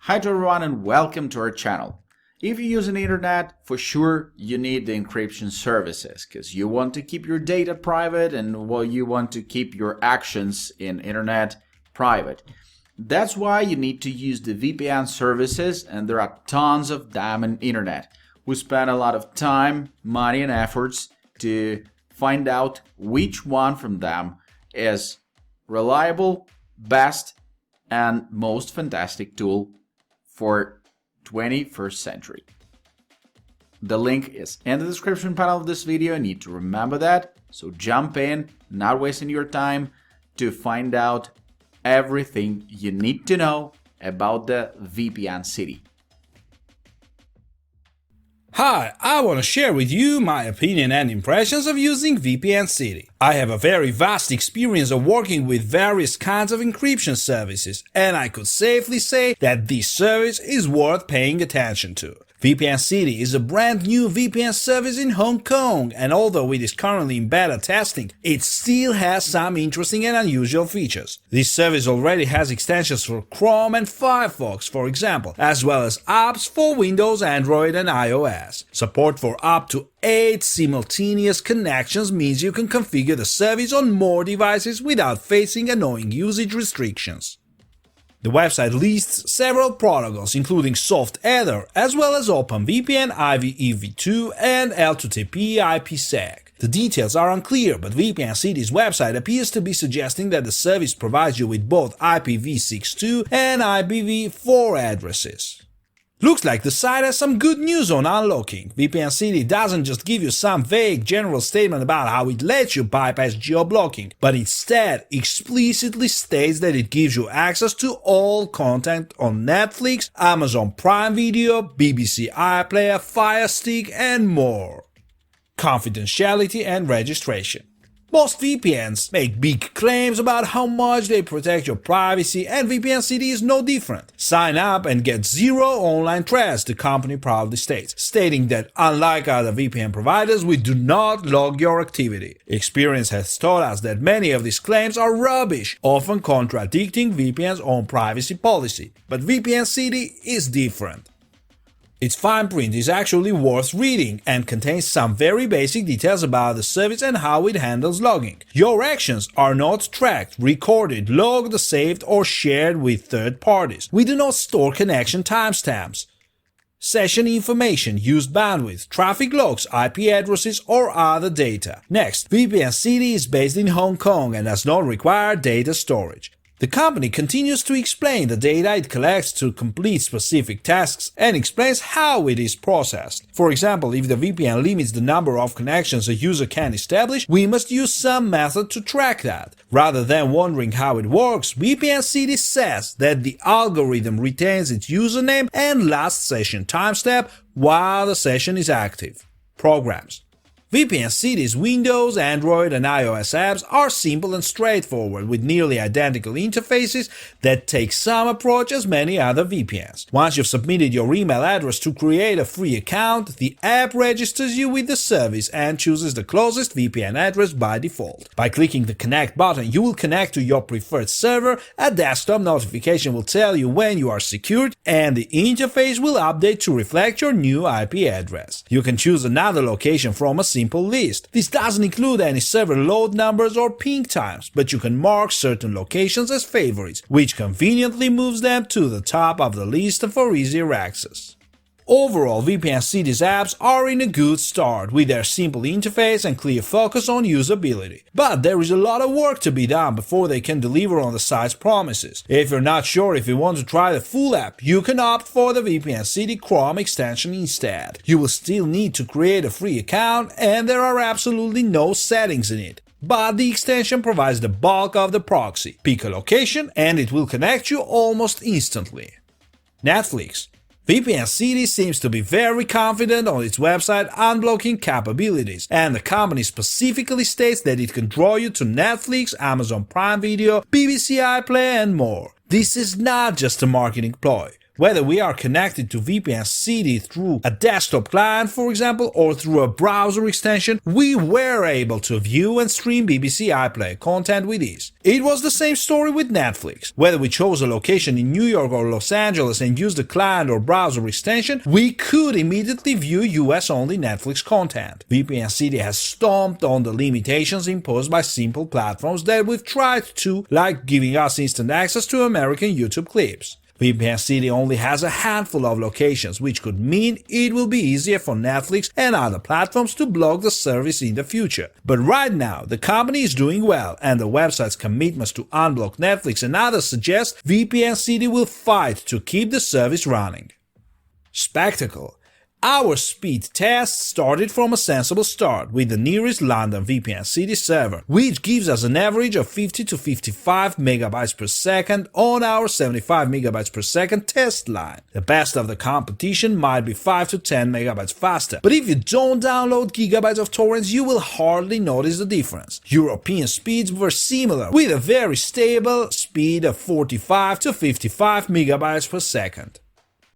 Hi to everyone and welcome to our channel. If you use the internet, for sure you need the encryption services because you want to keep your data private and you want to keep your actions in internet private. That's why you need to use the VPN services, and there are tons of them on internet. We spend a lot of time, money and efforts to find out which one from them is reliable, best, and most fantastic tool for 21st century. The link is in the description panel of this video. You need to remember that, so jump in, not wasting your time, to find out everything you need to know about the VPNCity. Hi, I want to share with you my opinion and impressions of using VPNCity. I have a very vast experience of working with various kinds of encryption services, and I could safely say that this service is worth paying attention to. VPNCity is a brand new VPN service in Hong Kong, and although it is currently in beta testing, it still has some interesting and unusual features. This service already has extensions for Chrome and Firefox, for example, as well as apps for Windows, Android and iOS. Support for up to 8 simultaneous connections means you can configure the service on more devices without facing annoying usage restrictions. The website lists several protocols including Soft Ether as well as OpenVPN, IPv2 and L2TP IPsec. The details are unclear, but VPNCity's website appears to be suggesting that the service provides you with both IPv62 and IPv4 addresses. Looks like the site has some good news on unlocking. VPNCity doesn't just give you some vague general statement about how it lets you bypass geo-blocking, but instead explicitly states that it gives you access to all content on Netflix, Amazon Prime Video, BBC iPlayer, Fire Stick and more. Confidentiality and registration. Most VPNs make big claims about how much they protect your privacy, and VPNCity is no different. Sign up and get zero online threats, the company proudly states, stating that unlike other VPN providers, we do not log your activity. Experience has taught us that many of these claims are rubbish, often contradicting VPN's own privacy policy. But VPNCity is different. Its fine print is actually worth reading and contains some very basic details about the service and how it handles logging. Your actions are not tracked, recorded, logged, saved or shared with third parties. We do not store connection timestamps, session information, used bandwidth, traffic logs, IP addresses or other data. Next, VPNCity is based in Hong Kong and does not require data storage. The company continues to explain the data it collects to complete specific tasks and explains how it is processed. For example, if the VPN limits the number of connections a user can establish, we must use some method to track that. Rather than wondering how it works, VPNCity says that the algorithm retains its username and last session timestamp while the session is active. Programs. VPNCity's Windows, Android and iOS apps are simple and straightforward with nearly identical interfaces that take some approach as many other VPNs. Once you've submitted your email address to create a free account, the app registers you with the service and chooses the closest VPN address by default. By clicking the connect button, you will connect to your preferred server, a desktop notification will tell you when you are secured, and the interface will update to reflect your new IP address. You can choose another location from a simple list. This doesn't include any server load numbers or ping times, but you can mark certain locations as favorites, which conveniently moves them to the top of the list for easier access. Overall, VPNCity's apps are in a good start with their simple interface and clear focus on usability. But there is a lot of work to be done before they can deliver on the site's promises. If you're not sure if you want to try the full app, you can opt for the VPNCity Chrome extension instead. You will still need to create a free account and there are absolutely no settings in it. But the extension provides the bulk of the proxy. Pick a location and it will connect you almost instantly. Netflix. VPNCity seems to be very confident on its website unblocking capabilities, and the company specifically states that it can draw you to Netflix, Amazon Prime Video, BBC iPlayer and more. This is not just a marketing ploy. Whether we are connected to VPNCity through a desktop client, for example, or through a browser extension, we were able to view and stream BBC iPlayer content with ease. It was the same story with Netflix. Whether we chose a location in New York or Los Angeles and used the client or browser extension, we could immediately view US-only Netflix content. VPNCity has stomped on the limitations imposed by simple platforms that we've tried to, like giving us instant access to American YouTube clips. VPNCity only has a handful of locations, which could mean it will be easier for Netflix and other platforms to block the service in the future. But right now, the company is doing well, and the website's commitments to unblock Netflix and others suggest VPNCity will fight to keep the service running. Spectacle. Our speed test started from a sensible start with the nearest London VPNCity server, which gives us an average of 50 to 55 megabytes per second on our 75 megabytes per second test line. The best of the competition might be 5 to 10 megabytes faster, but if you don't download gigabytes of torrents, you will hardly notice the difference. European speeds were similar, with a very stable speed of 45 to 55 megabytes per second.